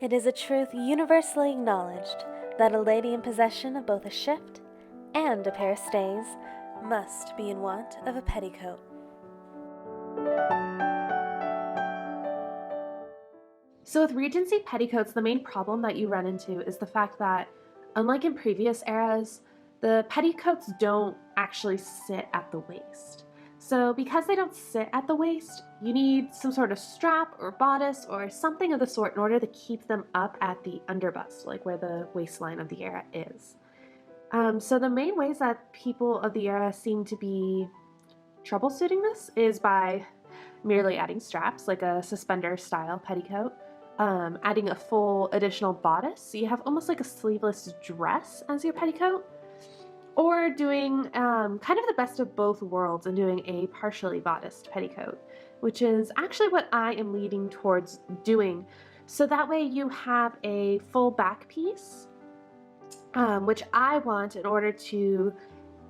It is a truth universally acknowledged that a lady in possession of both a shift and a pair of stays must be in want of a petticoat. So with Regency petticoats, the main problem that you run into is the fact that, unlike in previous eras, the petticoats don't actually sit at the waist. So because they don't sit at the waist, you need some sort of strap or bodice or something of the sort in order to keep them up at the underbust, like where the waistline of the era is. So the main ways that people of the era seem to be troubleshooting this is by merely adding straps, like a suspender style petticoat, adding a full additional bodice, so you have almost like a sleeveless dress as your petticoat, or doing kind of the best of both worlds and doing a partially bodiced petticoat, which is actually what I am leading towards doing. So that way you have a full back piece, which I want in order to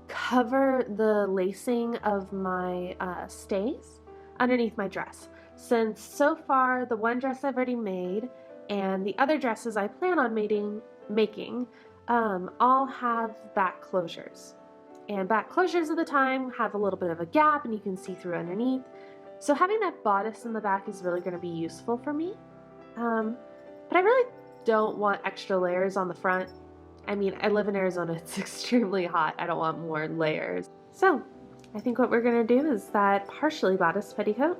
cover the lacing of my stays underneath my dress. Since so far the one dress I've already made and the other dresses I plan on making all have back closures. And back closures at the time have a little bit of a gap and you can see through underneath. So having that bodice in the back is really going to be useful for me. But I really don't want extra layers on the front. I mean, I live in Arizona, it's extremely hot. I don't want more layers. So I think what we're gonna do is that partially bodiced petticoat.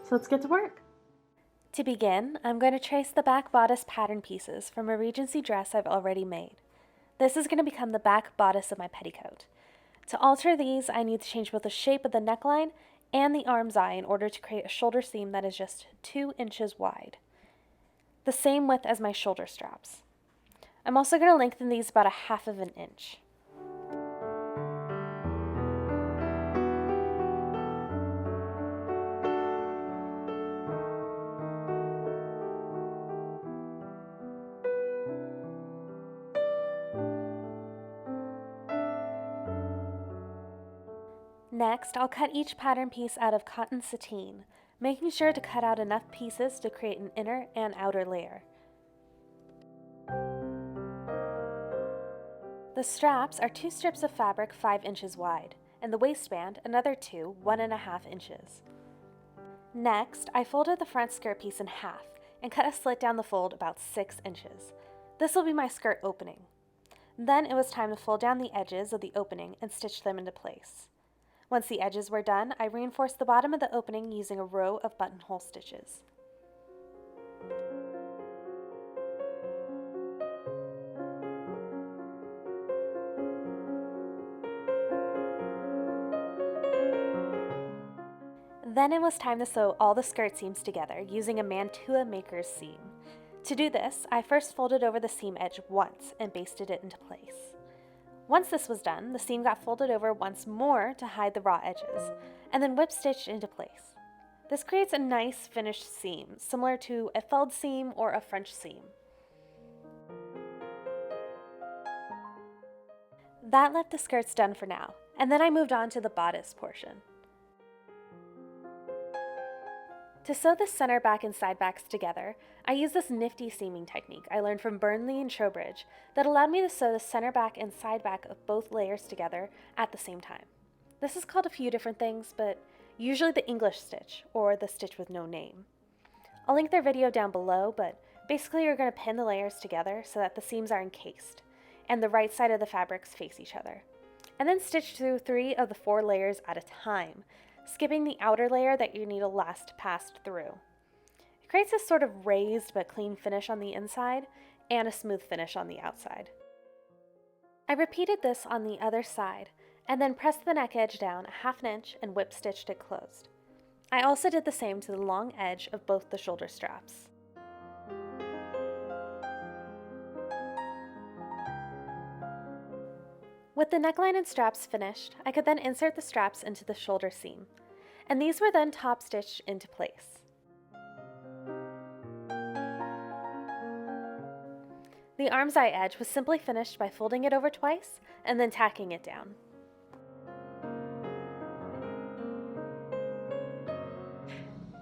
So let's get to work. To begin, I'm going to trace the back bodice pattern pieces from a Regency dress I've already made. This is going to become the back bodice of my petticoat. To alter these, I need to change both the shape of the neckline and the arm's eye in order to create a shoulder seam that is just 2 inches wide, the same width as my shoulder straps. I'm also going to lengthen these about 1/2 of an inch. Next, I'll cut each pattern piece out of cotton sateen, making sure to cut out enough pieces to create an inner and outer layer. The straps are 2 strips of fabric 5 inches wide, and the waistband another 2, 1.5 inches. Next, I folded the front skirt piece in half and cut a slit down the fold about 6 inches. This will be my skirt opening. Then it was time to fold down the edges of the opening and stitch them into place. Once the edges were done, I reinforced the bottom of the opening using a row of buttonhole stitches. Then it was time to sew all the skirt seams together using a Mantua Maker's seam. To do this, I first folded over the seam edge once and basted it into place. Once this was done, the seam got folded over once more to hide the raw edges, and then whip stitched into place. This creates a nice finished seam, similar to a felled seam or a French seam. That left the skirts done for now, and then I moved on to the bodice portion. To sew the center back and side backs together, I used this nifty seaming technique I learned from Burnley and Trowbridge that allowed me to sew the center back and side back of both layers together at the same time. This is called a few different things, but usually the English stitch, or the stitch with no name. I'll link their video down below, but basically you're going to pin the layers together so that the seams are encased, and the right side of the fabrics face each other. And then stitch through 3 of the 4 layers at a time, skipping the outer layer that your needle last passed through. It creates this sort of raised but clean finish on the inside and a smooth finish on the outside. I repeated this on the other side and then pressed the neck edge down 1/2 inch and whip stitched it closed. I also did the same to the long edge of both the shoulder straps. With the neckline and straps finished, I could then insert the straps into the shoulder seam, and these were then top stitched into place. The arm's eye edge was simply finished by folding it over twice and then tacking it down.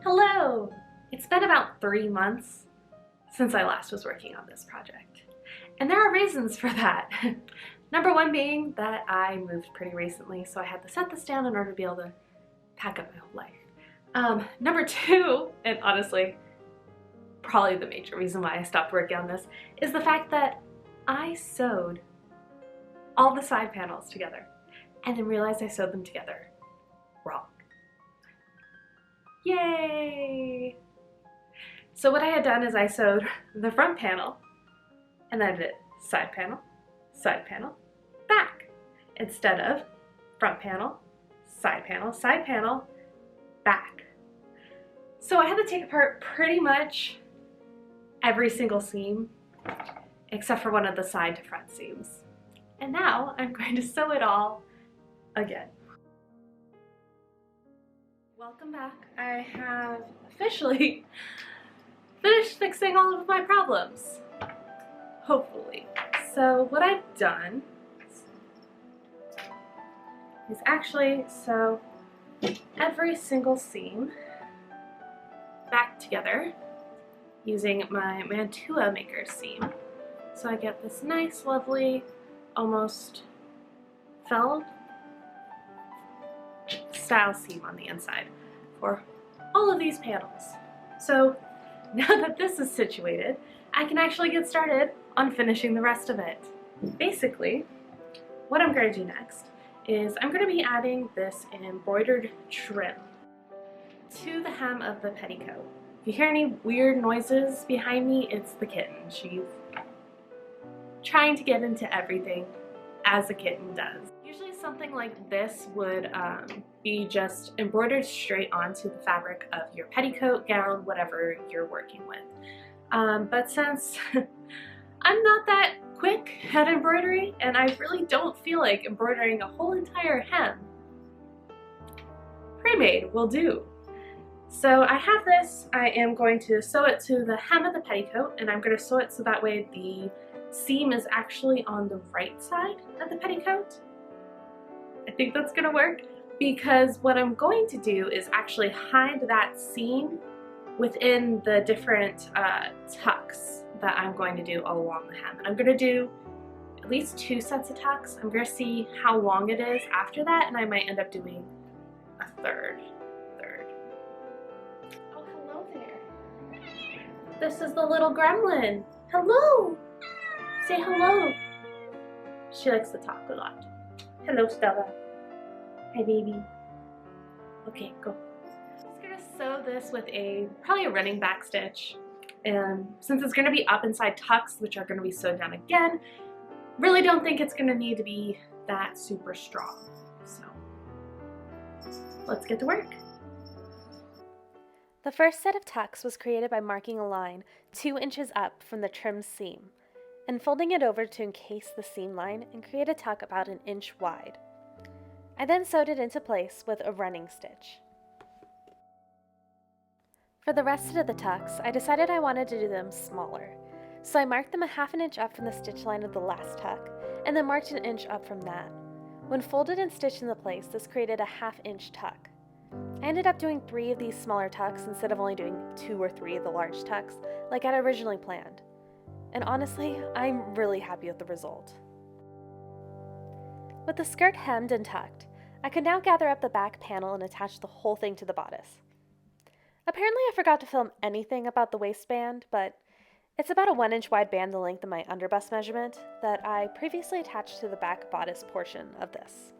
Hello! It's been about 3 months since I last was working on this project. And there are reasons for that. Number one being that I moved pretty recently, so I had to set this down in order to be able to pack up my whole life. Number two, and honestly, probably the major reason why I stopped working on this, is the fact that I sewed all the side panels together and then realized I sewed them together wrong. Yay! So what I had done is I sewed the front panel and then I did side panel, back, instead of front panel, side panel, back. So I had to take apart pretty much every single seam except for one of the side to front seams. And now I'm going to sew it all again. Welcome back. I have officially finished fixing all of my problems. Hopefully. So what I've done is actually sew every single seam back together using my Mantua Maker seam. So I get this nice, lovely, almost felled style seam on the inside for all of these panels. So now that this is situated, I can actually get started on finishing the rest of it. Basically, what I'm going to do next is I'm going to be adding this embroidered trim to the hem of the petticoat. If you hear any weird noises behind me, it's the kitten. She's trying to get into everything as a kitten does. Usually something like this would be just embroidered straight onto the fabric of your petticoat, gown, whatever you're working with. But since I'm not that quick at embroidery and I really don't feel like embroidering a whole entire hem, pre-made will do. So I have this, I am going to sew it to the hem of the petticoat, and I'm going to sew it so that way the seam is actually on the right side of the petticoat. I think that's going to work because what I'm going to do is actually hide that seam within the different tucks that I'm going to do all along the hem. And I'm going to do at least 2 sets of tucks. I'm going to see how long it is after that, and I might end up doing a third. Oh, hello there. This is the little gremlin. Hello! Say hello. She likes to talk a lot. Hello, Stella. Hi, baby. Okay, go. I'm just gonna sew this with probably a running back stitch. And since it's gonna be up inside tucks, which are gonna be sewed down again, really don't think it's gonna need to be that super strong. So let's get to work. The first set of tucks was created by marking a line 2 inches up from the trim seam and folding it over to encase the seam line and create a tuck about 1 inch wide. I then sewed it into place with a running stitch. For the rest of the tucks, I decided I wanted to do them smaller, so I marked them a 1/2 inch up from the stitch line of the last tuck, and then marked 1 inch up from that. When folded and stitched into place, this created a 1/2 inch tuck. I ended up doing 3 of these smaller tucks instead of only doing 2 or 3 of the large tucks like I'd originally planned. And honestly, I'm really happy with the result. With the skirt hemmed and tucked, I could now gather up the back panel and attach the whole thing to the bodice. Apparently I forgot to film anything about the waistband, but it's about a 1 inch wide band the length of my underbust measurement that I previously attached to the back bodice portion of this.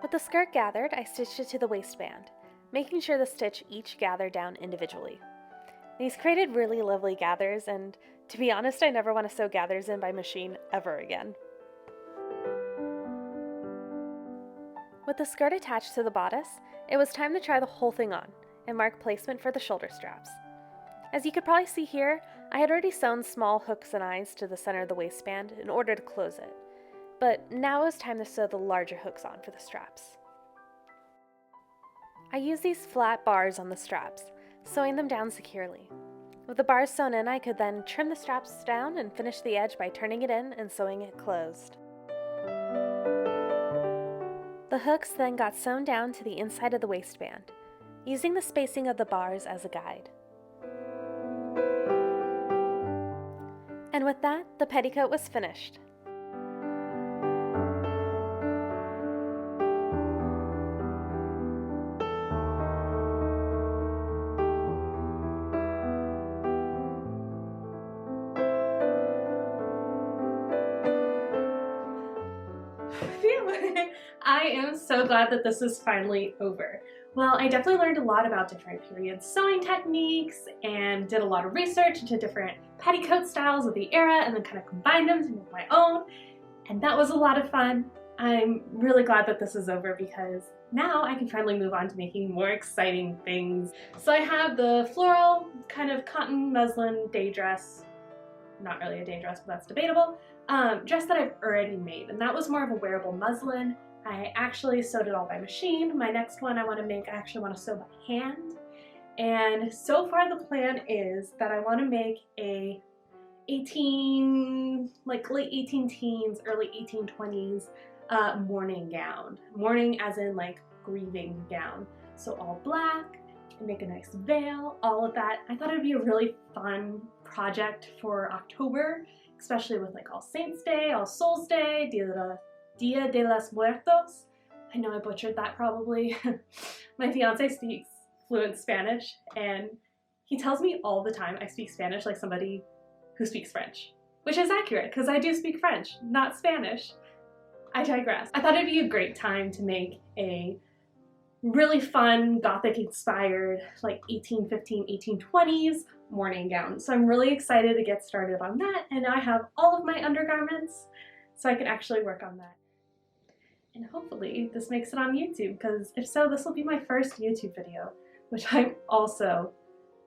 With the skirt gathered, I stitched it to the waistband, making sure the stitch each gathered down individually. These created really lovely gathers, and to be honest, I never want to sew gathers in by machine ever again. With the skirt attached to the bodice, it was time to try the whole thing on and mark placement for the shoulder straps. As you could probably see here, I had already sewn small hooks and eyes to the center of the waistband in order to close it, but now it was time to sew the larger hooks on for the straps. I used these flat bars on the straps, sewing them down securely. With the bars sewn in, I could then trim the straps down and finish the edge by turning it in and sewing it closed. The hooks then got sewn down to the inside of the waistband, using the spacing of the bars as a guide. And with that, the petticoat was finished. I am so glad that this is finally over. Well, I definitely learned a lot about different period sewing techniques and did a lot of research into different petticoat styles of the era and then kind of combined them to make my own. And that was a lot of fun. I'm really glad that this is over because now I can finally move on to making more exciting things. So I have the floral kind of cotton muslin day dress, not really a day dress, but that's debatable, dress that I've already made, and that was more of a wearable muslin. I actually sewed it all by machine. My next one I want to make, I actually want to sew by hand. And so far the plan is that I want to make a late 18 teens, early 1820s morning gown. Morning as in like grieving gown. So all black, and make a nice veil, all of that. I thought it'd be a really fun project for October, especially with like All Saints Day, All Souls Day, Dia de los Muertos. I know I butchered that probably. My fiance speaks fluent Spanish and he tells me all the time I speak Spanish like somebody who speaks French, which is accurate because I do speak French, not Spanish. I digress. I thought it'd be a great time to make a really fun Gothic inspired like 1815, 1820s morning gown. So I'm really excited to get started on that, and now I have all of my undergarments so I can actually work on that. And hopefully this makes it on YouTube, because if so, this will be my first YouTube video, which I'm also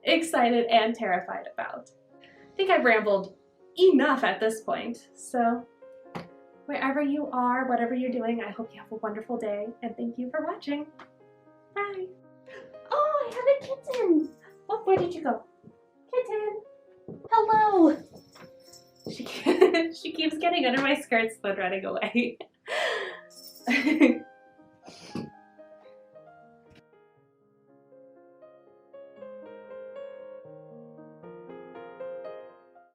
excited and terrified about. I think I've rambled enough at this point, so wherever you are, whatever you're doing, I hope you have a wonderful day, and thank you for watching. Bye! Oh, I have a kitten! Oh, where did you go? Kitten! Hello! She keeps getting under my skirts but running away.